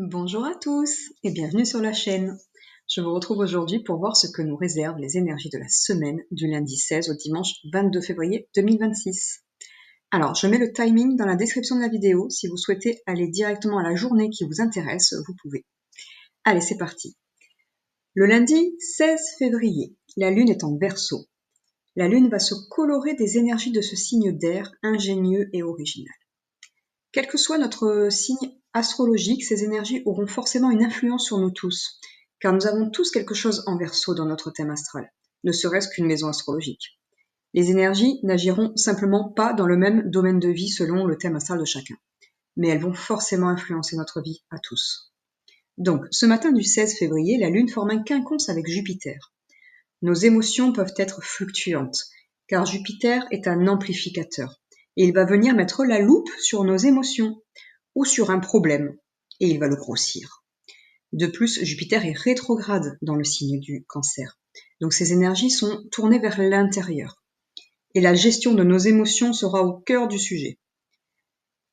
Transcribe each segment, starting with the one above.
Bonjour à tous et bienvenue sur la chaîne. Je vous retrouve aujourd'hui pour voir ce que nous réservent les énergies de la semaine du lundi 16 au dimanche 22 février 2026. Alors, je mets le timing dans la description de la vidéo. Si vous souhaitez aller directement à la journée qui vous intéresse, vous pouvez. Allez, c'est parti. Le lundi 16 février, la Lune est en Verseau. La Lune va se colorer des énergies de ce signe d'air ingénieux et original. Quel que soit notre signe astrologique, ces énergies auront forcément une influence sur nous tous, car nous avons tous quelque chose en Verseau dans notre thème astral, ne serait-ce qu'une maison astrologique. Les énergies n'agiront simplement pas dans le même domaine de vie selon le thème astral de chacun, mais elles vont forcément influencer notre vie à tous. Donc, ce matin du 16 février, la Lune forme un quinconce avec Jupiter. Nos émotions peuvent être fluctuantes, car Jupiter est un amplificateur. Et il va venir mettre la loupe sur nos émotions ou sur un problème, et il va le grossir. De plus, Jupiter est rétrograde dans le signe du Cancer, donc ces énergies sont tournées vers l'intérieur. Et la gestion de nos émotions sera au cœur du sujet.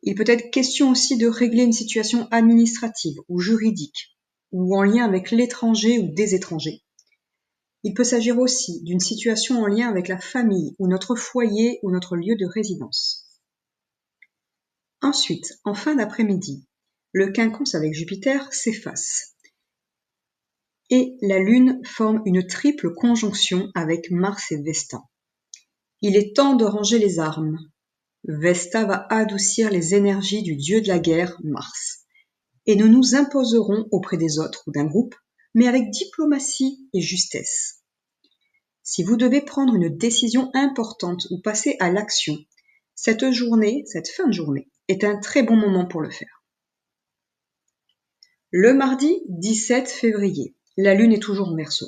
Il peut être question aussi de régler une situation administrative ou juridique, ou en lien avec l'étranger ou des étrangers. Il peut s'agir aussi d'une situation en lien avec la famille ou notre foyer ou notre lieu de résidence. Ensuite, en fin d'après-midi, le quinconce avec Jupiter s'efface et la Lune forme une triple conjonction avec Mars et Vesta. Il est temps de ranger les armes. Vesta va adoucir les énergies du dieu de la guerre, Mars, et nous nous imposerons auprès des autres ou d'un groupe, mais avec diplomatie et justesse. Si vous devez prendre une décision importante ou passer à l'action, cette fin de journée, est un très bon moment pour le faire. Le mardi 17 février, la Lune est toujours en Verseau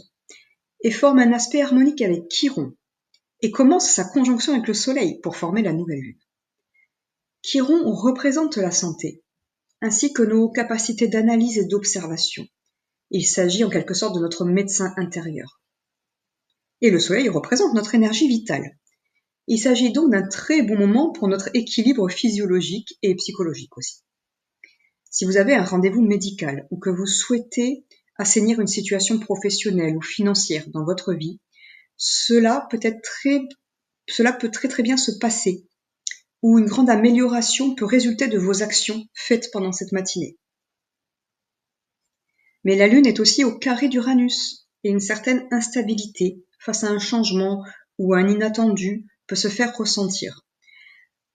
et forme un aspect harmonique avec Chiron et commence sa conjonction avec le Soleil pour former la nouvelle Lune. Chiron représente la santé, ainsi que nos capacités d'analyse et d'observation. Il s'agit en quelque sorte de notre médecin intérieur. Et le Soleil représente notre énergie vitale. Il s'agit donc d'un très bon moment pour notre équilibre physiologique et psychologique aussi. Si vous avez un rendez-vous médical ou que vous souhaitez assainir une situation professionnelle ou financière dans votre vie, cela peut très bien se passer, ou une grande amélioration peut résulter de vos actions faites pendant cette matinée. Mais la Lune est aussi au carré d'Uranus, et une certaine instabilité face à un changement ou à un inattendu peut se faire ressentir,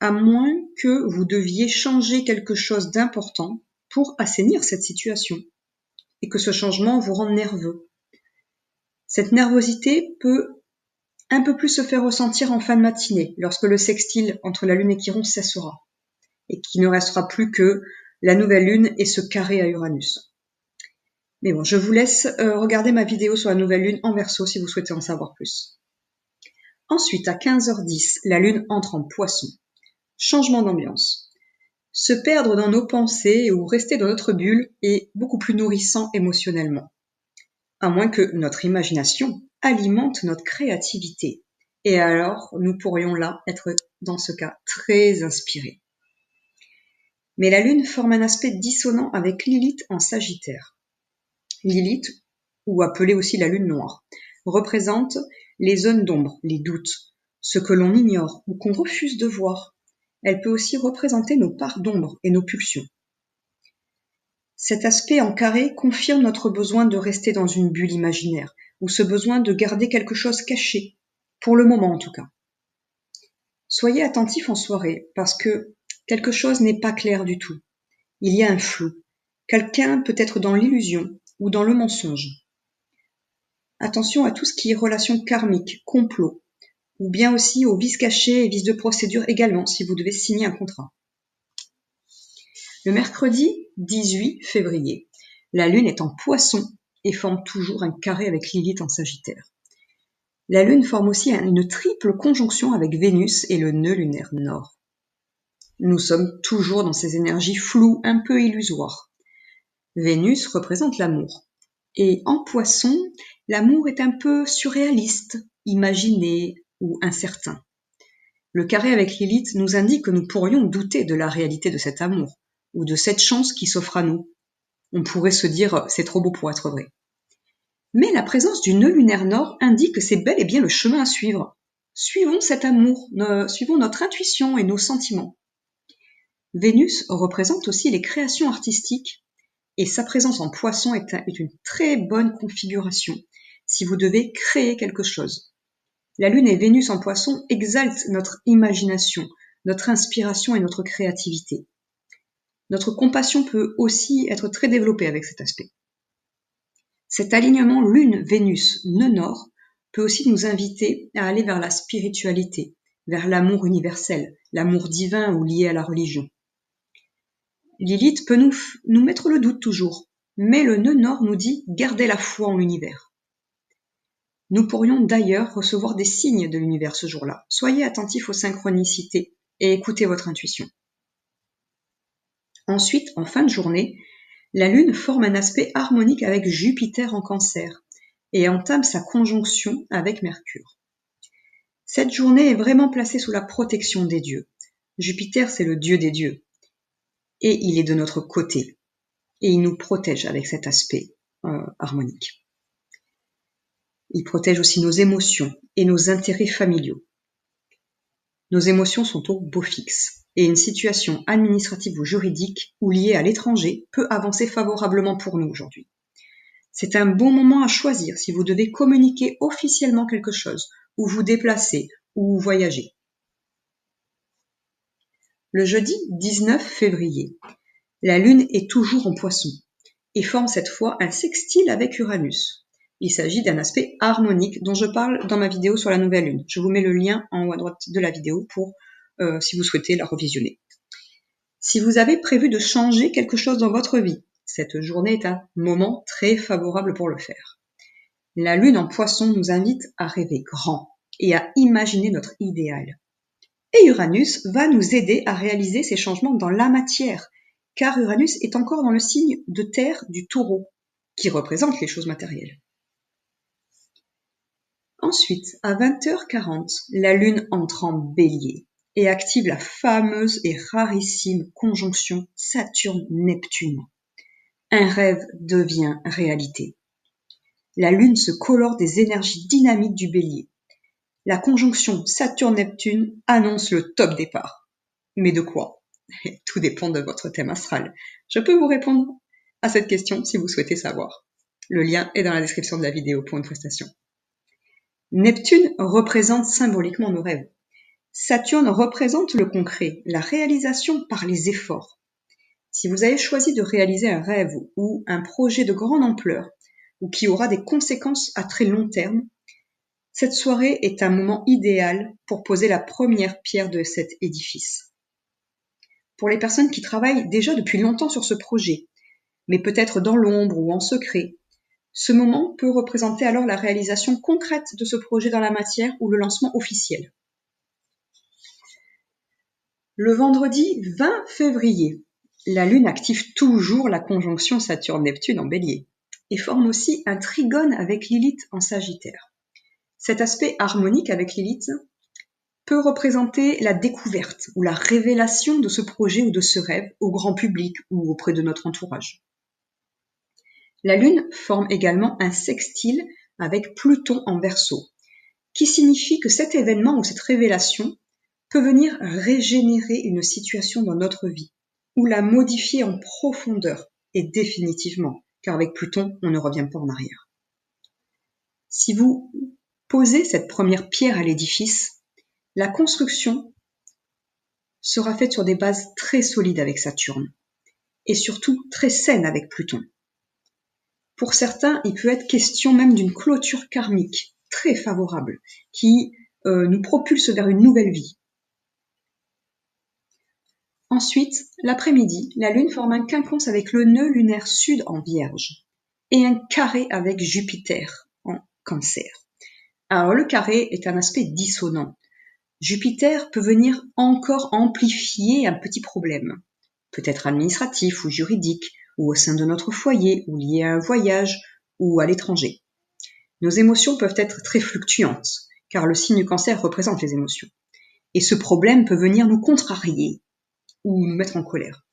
à moins que vous deviez changer quelque chose d'important pour assainir cette situation, et que ce changement vous rende nerveux. Cette nervosité peut un peu plus se faire ressentir en fin de matinée, lorsque le sextile entre la Lune et Chiron cessera, et qu'il ne restera plus que la nouvelle Lune et ce carré à Uranus. Mais bon, je vous laisse regarder ma vidéo sur la nouvelle Lune en Verseau si vous souhaitez en savoir plus. Ensuite, à 15h10, la Lune entre en Poisson. Changement d'ambiance. Se perdre dans nos pensées ou rester dans notre bulle est beaucoup plus nourrissant émotionnellement. À moins que notre imagination alimente notre créativité. Et alors, nous pourrions là être, dans ce cas, très inspirés. Mais la Lune forme un aspect dissonant avec Lilith en Sagittaire. Lilith, ou appelée aussi la Lune noire, représente les zones d'ombre, les doutes, ce que l'on ignore ou qu'on refuse de voir. Elle peut aussi représenter nos parts d'ombre et nos pulsions. Cet aspect en carré confirme notre besoin de rester dans une bulle imaginaire, ou ce besoin de garder quelque chose caché, pour le moment en tout cas. Soyez attentifs en soirée, parce que quelque chose n'est pas clair du tout. Il y a un flou. Quelqu'un peut être dans l'illusion ou dans le mensonge. Attention à tout ce qui est relations karmiques, complot, ou bien aussi aux vices cachés et vices de procédure également, si vous devez signer un contrat. Le mercredi 18 février, la Lune est en Poisson et forme toujours un carré avec Lilith en Sagittaire. La Lune forme aussi une triple conjonction avec Vénus et le nœud lunaire nord. Nous sommes toujours dans ces énergies floues, un peu illusoires. Vénus représente l'amour. Et en Poisson, l'amour est un peu surréaliste, imaginé ou incertain. Le carré avec Lilith nous indique que nous pourrions douter de la réalité de cet amour, ou de cette chance qui s'offre à nous, On pourrait se dire c'est trop beau pour être vrai. Mais la présence du nœud lunaire nord indique que c'est bel et bien le chemin à suivre. Suivons cet amour, suivons notre intuition et nos sentiments. Vénus représente aussi les créations artistiques et sa présence en Poisson est une très bonne configuration si vous devez créer quelque chose. La Lune et Vénus en Poisson exaltent notre imagination, notre inspiration et notre créativité. Notre compassion peut aussi être très développée avec cet aspect. Cet alignement Lune-Vénus-Nœud Nord peut aussi nous inviter à aller vers la spiritualité, vers l'amour universel, l'amour divin ou lié à la religion. Lilith peut nous mettre le doute toujours, mais le nœud nord nous dit « gardez la foi en l'univers ». Nous pourrions d'ailleurs recevoir des signes de l'univers ce jour-là. Soyez attentifs aux synchronicités et écoutez votre intuition. Ensuite, en fin de journée, la Lune forme un aspect harmonique avec Jupiter en Cancer et entame sa conjonction avec Mercure. Cette journée est vraiment placée sous la protection des dieux. Jupiter, c'est le dieu des dieux. Et il est de notre côté. Et il nous protège avec cet aspect harmonique. Il protège aussi nos émotions et nos intérêts familiaux. Nos émotions sont au beau fixe. Et une situation administrative ou juridique ou liée à l'étranger peut avancer favorablement pour nous aujourd'hui. C'est un bon moment à choisir si vous devez communiquer officiellement quelque chose, ou vous déplacer, ou voyager. Le jeudi 19 février, la Lune est toujours en Poisson et forme cette fois un sextile avec Uranus. Il s'agit d'un aspect harmonique dont je parle dans ma vidéo sur la nouvelle Lune. Je vous mets le lien en haut à droite de la vidéo pour si vous souhaitez la revisionner. Si vous avez prévu de changer quelque chose dans votre vie, cette journée est un moment très favorable pour le faire. La Lune en Poisson nous invite à rêver grand et à imaginer notre idéal. Et Uranus va nous aider à réaliser ces changements dans la matière, car Uranus est encore dans le signe de terre du Taureau, qui représente les choses matérielles. Ensuite, à 20h40, la Lune entre en Bélier et active la fameuse et rarissime conjonction Saturne-Neptune. Un rêve devient réalité. La Lune se colore des énergies dynamiques du Bélier. La conjonction Saturne-Neptune annonce le top départ. Mais de quoi? Tout dépend de votre thème astral. Je peux vous répondre à cette question si vous souhaitez savoir. Le lien est dans la description de la vidéo pour une prestation. Neptune représente symboliquement nos rêves. Saturne représente le concret, la réalisation par les efforts. Si vous avez choisi de réaliser un rêve ou un projet de grande ampleur, ou qui aura des conséquences à très long terme, cette soirée est un moment idéal pour poser la première pierre de cet édifice. Pour les personnes qui travaillent déjà depuis longtemps sur ce projet, mais peut-être dans l'ombre ou en secret, ce moment peut représenter alors la réalisation concrète de ce projet dans la matière ou le lancement officiel. Le vendredi 20 février, la Lune active toujours la conjonction Saturne-Neptune en Bélier et forme aussi un trigone avec Lilith en Sagittaire. Cet aspect harmonique avec Lilith peut représenter la découverte ou la révélation de ce projet ou de ce rêve au grand public ou auprès de notre entourage. La Lune forme également un sextile avec Pluton en Verseau, qui signifie que cet événement ou cette révélation peut venir régénérer une situation dans notre vie ou la modifier en profondeur et définitivement, car avec Pluton, on ne revient pas en arrière. Si vous posez cette première pierre à l'édifice, la construction sera faite sur des bases très solides avec Saturne et surtout très saines avec Pluton. Pour certains, il peut être question même d'une clôture karmique très favorable qui nous propulse vers une nouvelle vie. Ensuite, l'après-midi, la Lune forme un quinconce avec le nœud lunaire sud en Vierge et un carré avec Jupiter en Cancer. Alors le carré est un aspect dissonant. Jupiter peut venir encore amplifier un petit problème, peut-être administratif ou juridique, ou au sein de notre foyer, ou lié à un voyage, ou à l'étranger. Nos émotions peuvent être très fluctuantes, car le signe Cancer représente les émotions. Et ce problème peut venir nous contrarier, ou nous mettre en colère.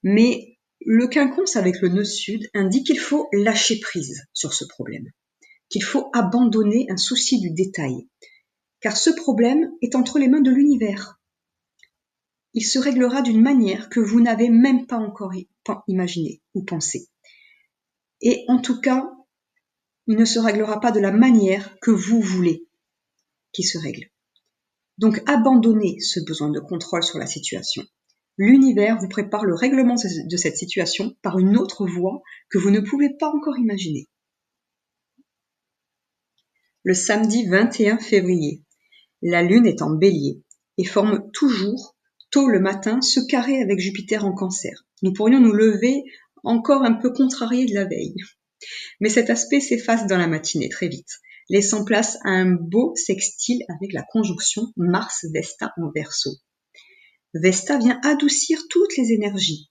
Mais Le quinconce avec le nœud sud indique qu'il faut lâcher prise sur ce problème, qu'il faut abandonner un souci du détail, car ce problème est entre les mains de l'univers. Il se réglera d'une manière que vous n'avez même pas encore imaginée ou pensée. Et en tout cas, il ne se réglera pas de la manière que vous voulez qu'il se règle. Donc abandonnez ce besoin de contrôle sur la situation. L'univers vous prépare le règlement de cette situation par une autre voie que vous ne pouvez pas encore imaginer. Le samedi 21 février, la Lune est en Bélier et forme toujours, tôt le matin, ce carré avec Jupiter en Cancer. Nous pourrions nous lever encore un peu contrariés de la veille. Mais cet aspect s'efface dans la matinée très vite, laissant place à un beau sextile avec la conjonction Mars-Vesta en Verseau. Vesta vient adoucir toutes les énergies.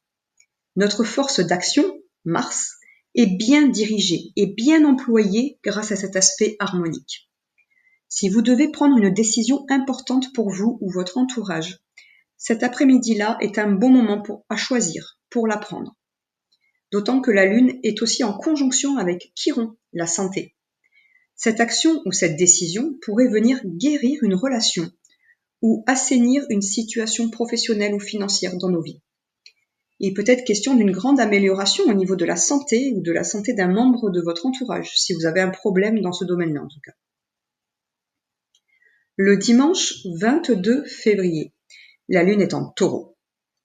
Notre force d'action, Mars, est bien dirigée et bien employée grâce à cet aspect harmonique. Si vous devez prendre une décision importante pour vous ou votre entourage, cet après-midi-là est un bon moment à choisir, pour la prendre. D'autant que la Lune est aussi en conjonction avec Chiron, la santé. Cette action ou cette décision pourrait venir guérir une relation ou assainir une situation professionnelle ou financière dans nos vies. Il peut être question d'une grande amélioration au niveau de la santé ou de la santé d'un membre de votre entourage, si vous avez un problème dans ce domaine-là en tout cas. Le dimanche 22 février, la Lune est en Taureau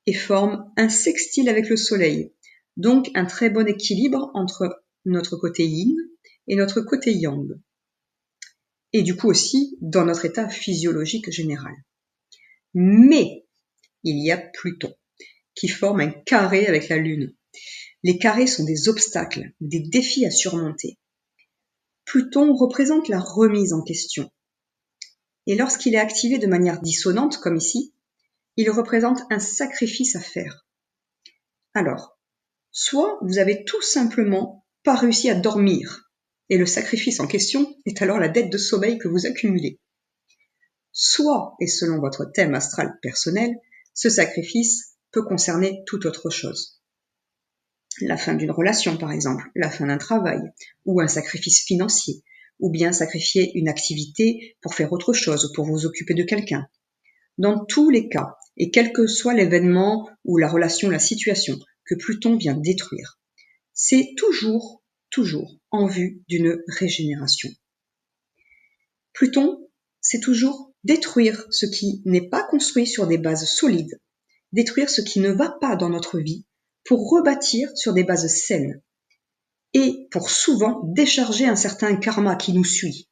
et forme un sextile avec le Soleil, donc un très bon équilibre entre notre côté yin et notre côté yang, et du coup aussi dans notre état physiologique général. Mais il y a Pluton qui forme un carré avec la Lune. Les carrés sont des obstacles, des défis à surmonter. Pluton représente la remise en question. Et lorsqu'il est activé de manière dissonante, comme ici, il représente un sacrifice à faire. Alors, soit vous avez tout simplement pas réussi à dormir, et le sacrifice en question est alors la dette de sommeil que vous accumulez. Soit, et selon votre thème astral personnel, ce sacrifice peut concerner toute autre chose. La fin d'une relation, par exemple, la fin d'un travail, ou un sacrifice financier, ou bien sacrifier une activité pour faire autre chose, ou pour vous occuper de quelqu'un. Dans tous les cas, et quel que soit l'événement ou la relation, la situation que Pluton vient détruire, c'est toujours en vue d'une régénération. Pluton, c'est toujours détruire ce qui n'est pas construit sur des bases solides, détruire ce qui ne va pas dans notre vie pour rebâtir sur des bases saines et pour souvent décharger un certain karma qui nous suit.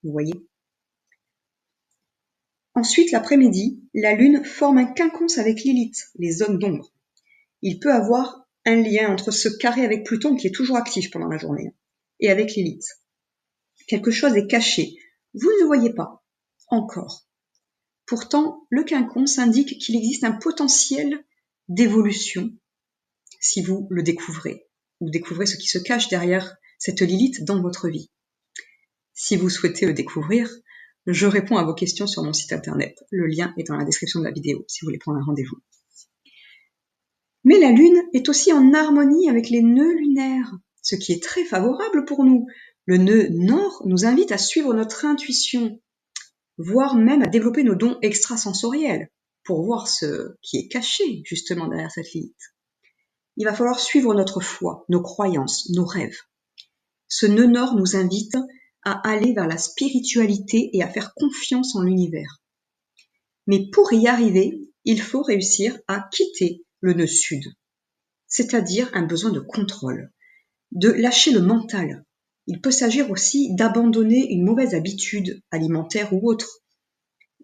Vous voyez ? Ensuite, l'après-midi, la Lune forme un quinconce avec Lilith, les zones d'ombre. Il peut avoir un lien entre ce carré avec Pluton qui est toujours actif pendant la journée et avec Lilith. Quelque chose est caché, vous ne le voyez pas encore. Pourtant, le quinconce indique qu'il existe un potentiel d'évolution si vous le découvrez, ou découvrez ce qui se cache derrière cette Lilith dans votre vie. Si vous souhaitez le découvrir, je réponds à vos questions sur mon site internet. Le lien est dans la description de la vidéo si vous voulez prendre un rendez-vous. Mais la Lune est aussi en harmonie avec les nœuds lunaires, ce qui est très favorable pour nous. Le nœud nord nous invite à suivre notre intuition, voire même à développer nos dons extrasensoriels, pour voir ce qui est caché justement derrière cette Lilith. Il va falloir suivre notre foi, nos croyances, nos rêves. Ce nœud nord nous invite à aller vers la spiritualité et à faire confiance en l'univers. Mais pour y arriver, il faut réussir à quitter le nœud sud, c'est-à-dire un besoin de contrôle, de lâcher le mental. Il peut s'agir aussi d'abandonner une mauvaise habitude alimentaire ou autre,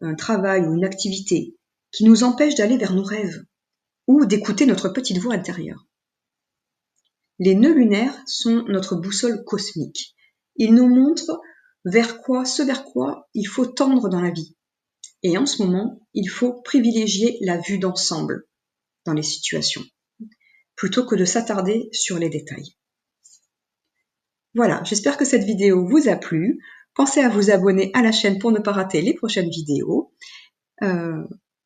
un travail ou une activité qui nous empêche d'aller vers nos rêves ou d'écouter notre petite voix intérieure. Les nœuds lunaires sont notre boussole cosmique. Ils nous montrent ce vers quoi il faut tendre dans la vie. Et en ce moment, il faut privilégier la vue d'ensemble dans les situations, plutôt que de s'attarder sur les détails. Voilà, j'espère que cette vidéo vous a plu. Pensez à vous abonner à la chaîne pour ne pas rater les prochaines vidéos.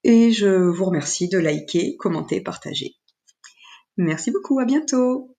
Et je vous remercie de liker, commenter, partager. Merci beaucoup, à bientôt.